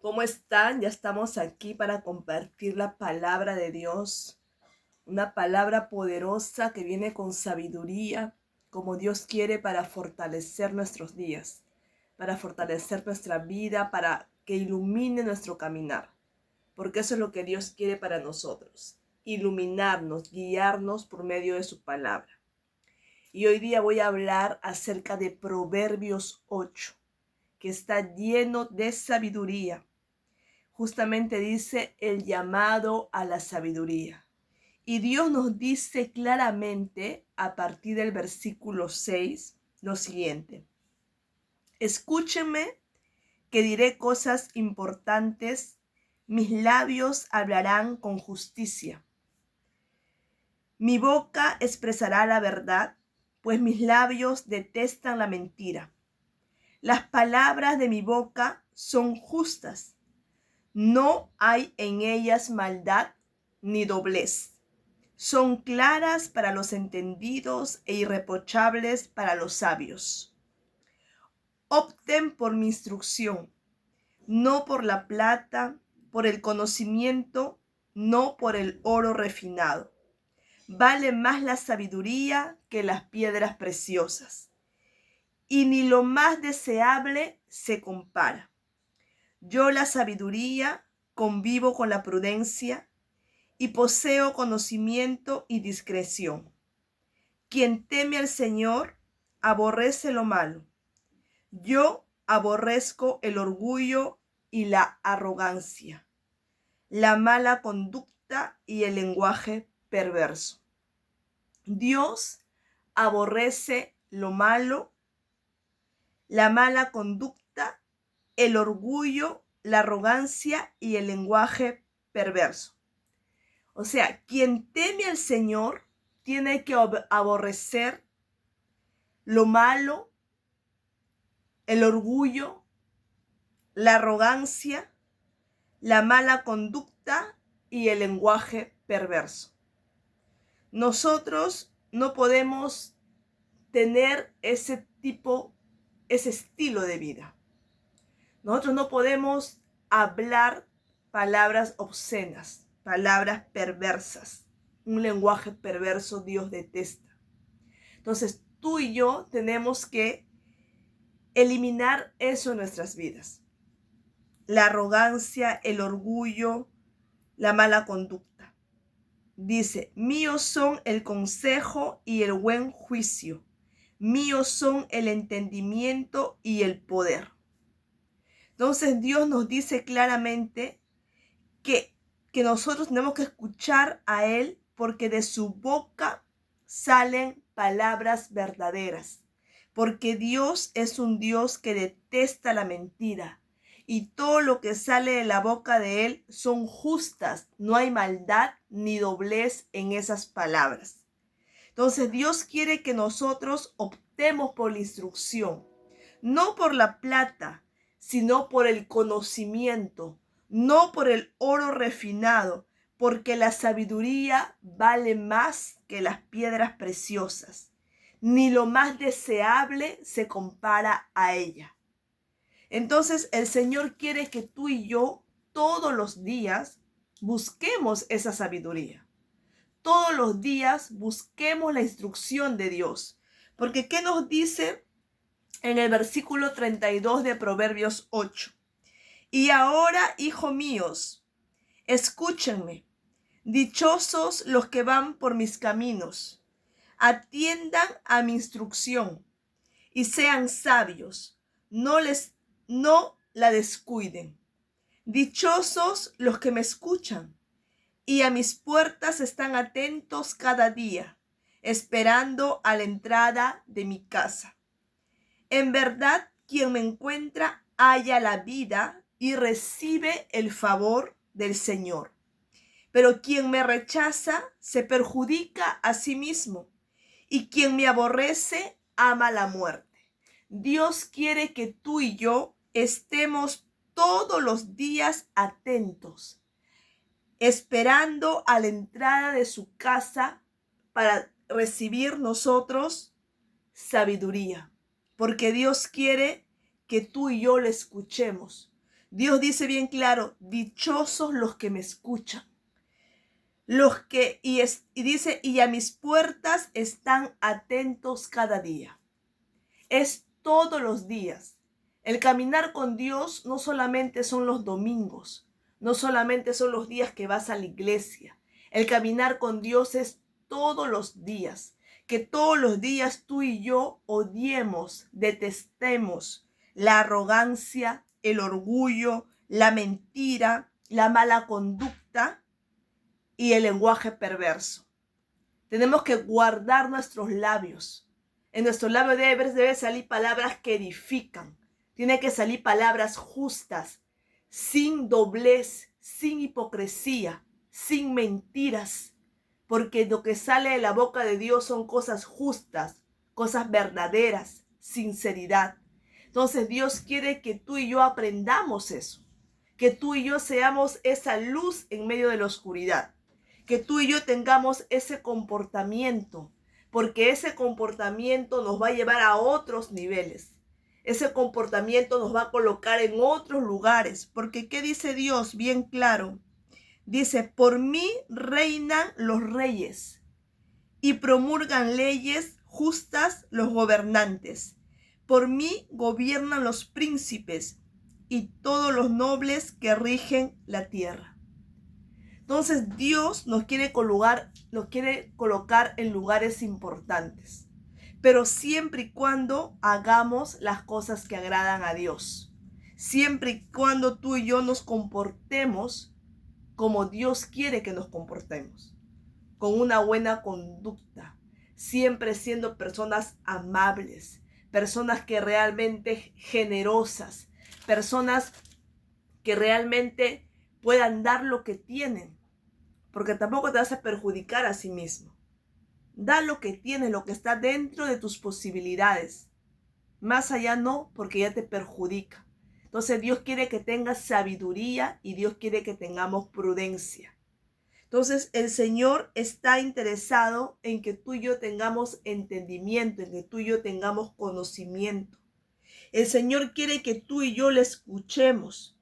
¿Cómo están? Ya estamos aquí para compartir la palabra de Dios, una palabra poderosa que viene con sabiduría, como Dios quiere para fortalecer nuestros días, para fortalecer nuestra vida, para que ilumine nuestro caminar, porque eso es lo que Dios quiere para nosotros, iluminarnos, guiarnos por medio de su palabra. Y hoy día voy a hablar acerca de Proverbios 8, que está lleno de sabiduría. Justamente dice el llamado a la sabiduría. Y Dios nos dice claramente a partir del versículo 6 lo siguiente: escúchenme que diré cosas importantes, mis labios hablarán con justicia. Mi boca expresará la verdad, pues mis labios detestan la mentira. Las palabras de mi boca son justas. No hay en ellas maldad ni doblez. Son claras para los entendidos e irreprochables para los sabios. Opten por mi instrucción, no por la plata, por el conocimiento, no por el oro refinado. Vale más la sabiduría que las piedras preciosas, y ni lo más deseable se compara. Yo, la sabiduría, convivo con la prudencia y poseo conocimiento y discreción. Quien teme al Señor aborrece lo malo. Yo aborrezco el orgullo y la arrogancia, la mala conducta y el lenguaje perverso. Dios aborrece lo malo, la mala conducta, el orgullo, la arrogancia y el lenguaje perverso. O sea, quien teme al Señor tiene que aborrecer lo malo, el orgullo, la arrogancia, la mala conducta y el lenguaje perverso. Nosotros no podemos tener ese estilo de vida. Nosotros no podemos hablar palabras obscenas, palabras perversas. Un lenguaje perverso Dios detesta. Entonces, tú y yo tenemos que eliminar eso en nuestras vidas. La arrogancia, el orgullo, la mala conducta. Dice, míos son el consejo y el buen juicio. Míos son el entendimiento y el poder. Entonces Dios nos dice claramente que nosotros tenemos que escuchar a Él, porque de su boca salen palabras verdaderas. Porque Dios es un Dios que detesta la mentira. Y todo lo que sale de la boca de Él son justas. No hay maldad ni doblez en esas palabras. Entonces Dios quiere que nosotros optemos por la instrucción. No por la plata, sino por el conocimiento. No por el oro refinado, porque la sabiduría vale más que las piedras preciosas. Ni lo más deseable se compara a ella. Entonces el Señor quiere que tú y yo todos los días busquemos esa sabiduría. Todos los días busquemos la instrucción de Dios. Porque ¿qué nos dice en el versículo 32 de Proverbios 8? Y ahora, hijos míos, escúchenme. Dichosos los que van por mis caminos. Atiendan a mi instrucción y sean sabios. No la descuiden. Dichosos los que me escuchan y a mis puertas están atentos cada día, esperando a la entrada de mi casa. En verdad, quien me encuentra halla la vida y recibe el favor del Señor. Pero quien me rechaza se perjudica a sí mismo, y quien me aborrece ama la muerte. Dios quiere que tú y yo estemos todos los días atentos, esperando a la entrada de su casa para recibir nosotros sabiduría. Porque Dios quiere que tú y yo le escuchemos. Dios dice bien claro, dichosos los que me escuchan. Y dice, y a mis puertas están atentos cada día. Es todos los días. El caminar con Dios no solamente son los domingos, no solamente son los días que vas a la iglesia. El caminar con Dios es todos los días. Que todos los días tú y yo odiemos, detestemos la arrogancia, el orgullo, la mentira, la mala conducta y el lenguaje perverso. Tenemos que guardar nuestros labios. En nuestros labios debe salir palabras que edifican. Tiene que salir palabras justas, sin doblez, sin hipocresía, sin mentiras. Porque lo que sale de la boca de Dios son cosas justas, cosas verdaderas, sinceridad. Entonces Dios quiere que tú y yo aprendamos eso. Que tú y yo seamos esa luz en medio de la oscuridad. Que tú y yo tengamos ese comportamiento, porque ese comportamiento nos va a llevar a otros niveles. Ese comportamiento nos va a colocar en otros lugares, porque ¿qué dice Dios? Bien claro. Dice, por mí reinan los reyes y promulgan leyes justas los gobernantes. Por mí gobiernan los príncipes y todos los nobles que rigen la tierra. Entonces Dios nos quiere colocar en lugares importantes, pero siempre y cuando hagamos las cosas que agradan a Dios. Siempre y cuando tú y yo nos comportemos como Dios quiere que nos comportemos, con una buena conducta, siempre siendo personas amables, personas que realmente generosas, personas que realmente puedan dar lo que tienen, porque tampoco te vas a perjudicar a sí mismo. Da lo que tienes, lo que está dentro de tus posibilidades. Más allá no, porque ya te perjudica. Entonces Dios quiere que tengas sabiduría y Dios quiere que tengamos prudencia. Entonces el Señor está interesado en que tú y yo tengamos entendimiento, en que tú y yo tengamos conocimiento. El Señor quiere que tú y yo le escuchemos.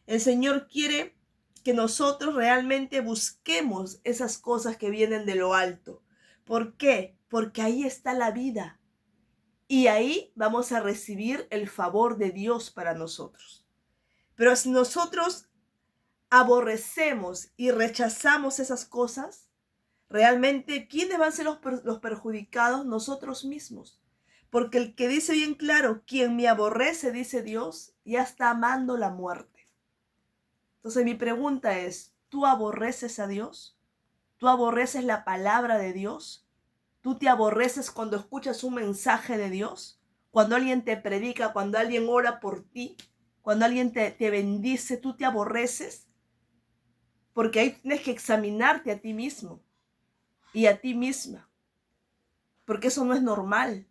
El Señor quiere que nosotros realmente busquemos esas cosas que vienen de lo alto. ¿Por qué? Porque ahí está la vida. Y ahí vamos a recibir el favor de Dios para nosotros. Pero si nosotros aborrecemos y rechazamos esas cosas, realmente, ¿quiénes van a ser los perjudicados? Nosotros mismos. Porque el que dice bien claro, quien me aborrece, dice Dios, ya está amando la muerte. Entonces mi pregunta es, ¿tú aborreces a Dios? ¿Tú aborreces la palabra de Dios? ¿Tú te aborreces cuando escuchas un mensaje de Dios? Cuando alguien te predica, cuando alguien ora por ti, cuando alguien te bendice, ¿tú te aborreces? Porque ahí tienes que examinarte a ti mismo y a ti misma. Porque eso no es normal.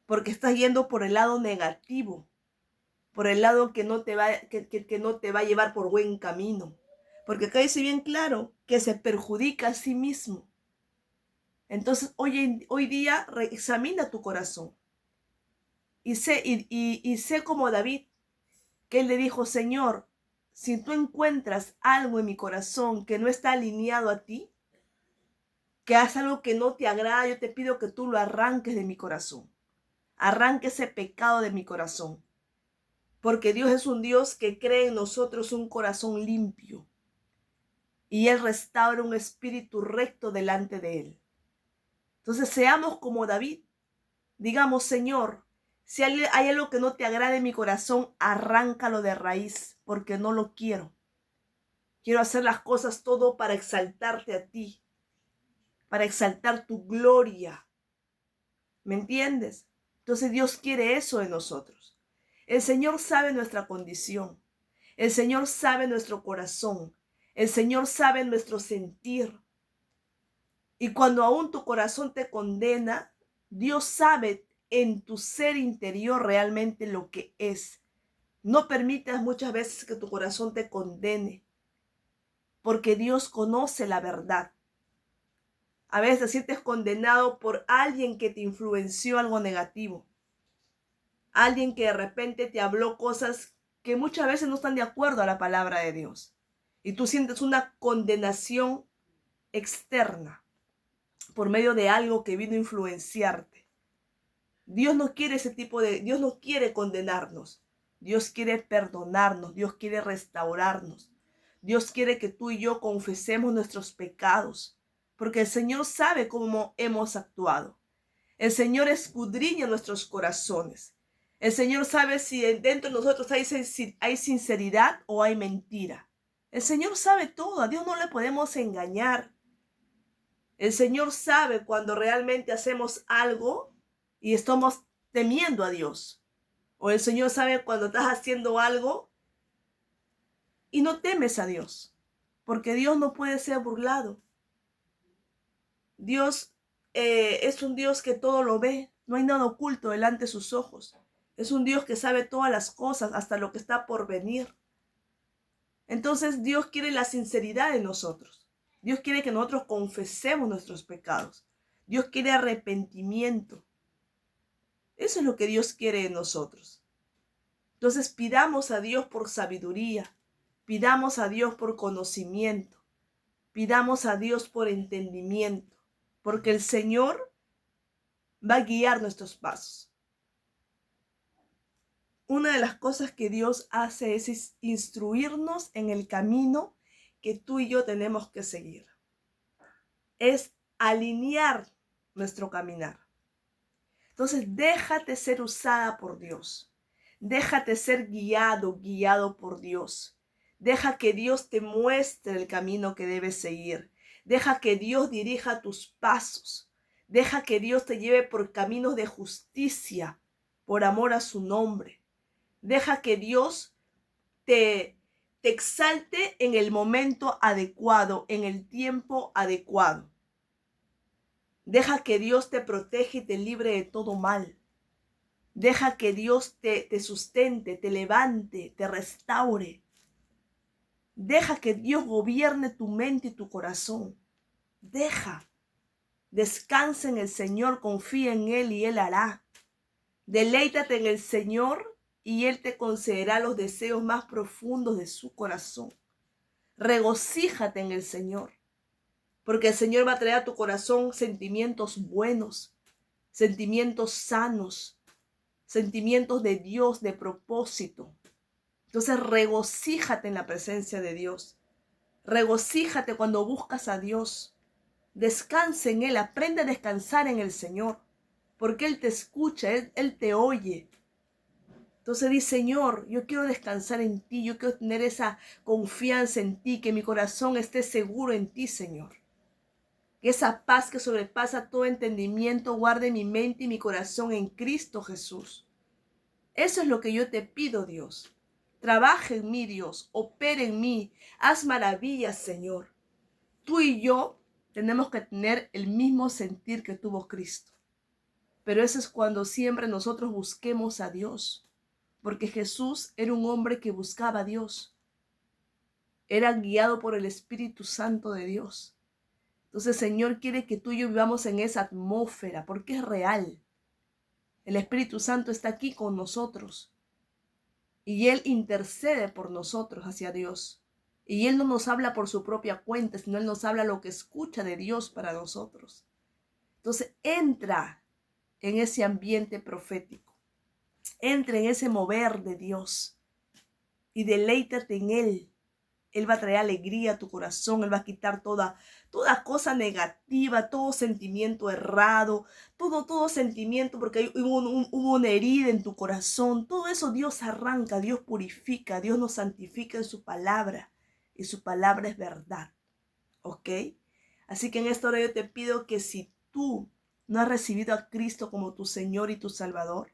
Porque estás yendo por el lado negativo, por el lado que no te va a llevar por buen camino. Porque acá dice bien claro que se perjudica a sí mismo. Entonces hoy día examina tu corazón y sé como David, que él le dijo, Señor, si tú encuentras algo en mi corazón que no está alineado a ti, que hace algo que no te agrada, yo te pido que tú lo arranques de mi corazón. Arranque ese pecado de mi corazón. Porque Dios es un Dios que cree en nosotros un corazón limpio. Y Él restaura un espíritu recto delante de Él. Entonces seamos como David. Digamos, Señor, si hay algo que no te agrade en mi corazón, arráncalo de raíz, porque no lo quiero. Quiero hacer las cosas todo para exaltarte a ti, para exaltar tu gloria. ¿Me entiendes? Entonces Dios quiere eso de nosotros. El Señor sabe nuestra condición. El Señor sabe nuestro corazón. El Señor sabe nuestro sentir. Y cuando aún tu corazón te condena, Dios sabe en tu ser interior realmente lo que es. No permitas muchas veces que tu corazón te condene, porque Dios conoce la verdad. A veces te sientes condenado por alguien que te influenció algo negativo. Alguien que de repente te habló cosas que muchas veces no están de acuerdo a la palabra de Dios. Y tú sientes una condenación externa por medio de algo que vino a influenciarte. Dios no quiere Dios no quiere condenarnos. Dios quiere perdonarnos, Dios quiere restaurarnos. Dios quiere que tú y yo confesemos nuestros pecados, porque el Señor sabe cómo hemos actuado. El Señor escudriña nuestros corazones. El Señor sabe si dentro de nosotros hay sinceridad o hay mentira. El Señor sabe todo, a Dios no le podemos engañar. El Señor sabe cuando realmente hacemos algo y estamos temiendo a Dios. O el Señor sabe cuando estás haciendo algo y no temes a Dios. Porque Dios no puede ser burlado. Dios es un Dios que todo lo ve. No hay nada oculto delante de sus ojos. Es un Dios que sabe todas las cosas, hasta lo que está por venir. Entonces Dios quiere la sinceridad de nosotros. Dios quiere que nosotros confesemos nuestros pecados. Dios quiere arrepentimiento. Eso es lo que Dios quiere de nosotros. Entonces pidamos a Dios por sabiduría. Pidamos a Dios por conocimiento. Pidamos a Dios por entendimiento. Porque el Señor va a guiar nuestros pasos. Una de las cosas que Dios hace es instruirnos en el camino que tú y yo tenemos que seguir. Es alinear nuestro caminar. Entonces, déjate ser usada por Dios. Déjate ser guiado por Dios. Deja que Dios te muestre el camino que debes seguir. Deja que Dios dirija tus pasos. Deja que Dios te lleve por caminos de justicia, por amor a su nombre. Deja que Dios te exalte en el momento adecuado, en el tiempo adecuado. Deja que Dios te proteja y te libre de todo mal. Deja que Dios te sustente, te levante, te restaure. Deja que Dios gobierne tu mente y tu corazón. Descansa en el Señor, confía en Él y Él hará. Deleítate en el Señor y Él te concederá los deseos más profundos de su corazón. Regocíjate en el Señor, porque el Señor va a traer a tu corazón sentimientos buenos, sentimientos sanos, sentimientos de Dios, de propósito. Entonces regocíjate en la presencia de Dios. Regocíjate cuando buscas a Dios. Descansa en Él, aprende a descansar en el Señor, porque Él te escucha, Él te oye. Entonces di, Señor, yo quiero descansar en ti, yo quiero tener esa confianza en ti, que mi corazón esté seguro en ti, Señor. Que esa paz que sobrepasa todo entendimiento guarde mi mente y mi corazón en Cristo Jesús. Eso es lo que yo te pido, Dios. Trabaja en mí, Dios, opera en mí, haz maravillas, Señor. Tú y yo tenemos que tener el mismo sentir que tuvo Cristo. Pero eso es cuando siempre nosotros busquemos a Dios. Porque Jesús era un hombre que buscaba a Dios. Era guiado por el Espíritu Santo de Dios. Entonces, Señor quiere que tú y yo vivamos en esa atmósfera, porque es real. El Espíritu Santo está aquí con nosotros. Y Él intercede por nosotros hacia Dios. Y Él no nos habla por su propia cuenta, sino Él nos habla lo que escucha de Dios para nosotros. Entonces, entra en ese ambiente profético. Entra en ese mover de Dios y deleítate en Él. Él va a traer alegría a tu corazón, Él va a quitar toda cosa negativa, todo sentimiento errado, todo sentimiento porque hubo una herida en tu corazón. Todo eso Dios arranca, Dios purifica, Dios nos santifica en su palabra y su palabra es verdad. ¿Ok? Así que en esta hora yo te pido que si tú no has recibido a Cristo como tu Señor y tu Salvador,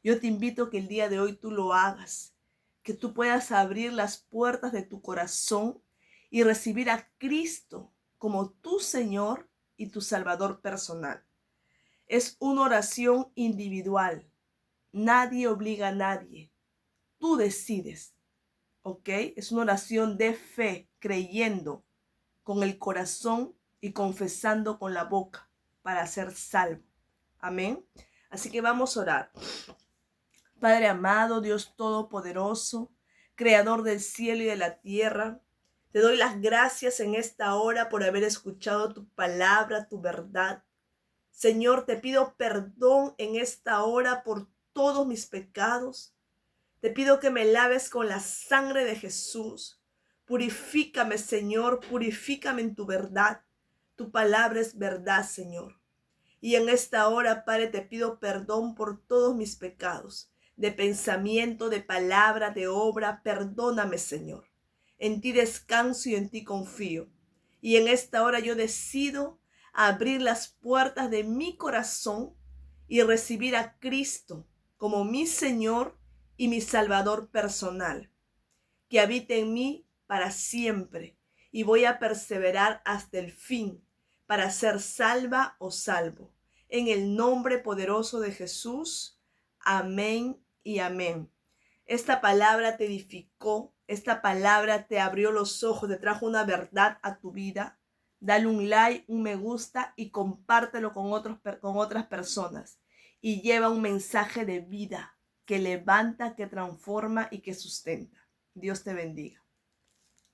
yo te invito que el día de hoy tú lo hagas, que tú puedas abrir las puertas de tu corazón y recibir a Cristo como tu Señor y tu Salvador personal. Es una oración individual. Nadie obliga a nadie. Tú decides, ¿ok? Es una oración de fe, creyendo con el corazón y confesando con la boca para ser salvo. Amén. Así que vamos a orar. Padre amado, Dios todopoderoso, creador del cielo y de la tierra, te doy las gracias en esta hora por haber escuchado tu palabra, tu verdad. Señor, te pido perdón en esta hora por todos mis pecados. Te pido que me laves con la sangre de Jesús. Purifícame, Señor, purifícame en tu verdad. Tu palabra es verdad, Señor. Y en esta hora, Padre, te pido perdón por todos mis pecados, de pensamiento, de palabra, de obra. Perdóname, Señor. En ti descanso y en ti confío. Y en esta hora yo decido abrir las puertas de mi corazón y recibir a Cristo como mi Señor y mi Salvador personal, que habite en mí para siempre, y voy a perseverar hasta el fin para ser salva o salvo. En el nombre poderoso de Jesús. Amén y amén. Esta palabra te edificó, esta palabra te abrió los ojos, te trajo una verdad a tu vida. Dale un like, un me gusta y compártelo con otras personas. Y lleva un mensaje de vida que levanta, que transforma y que sustenta. Dios te bendiga.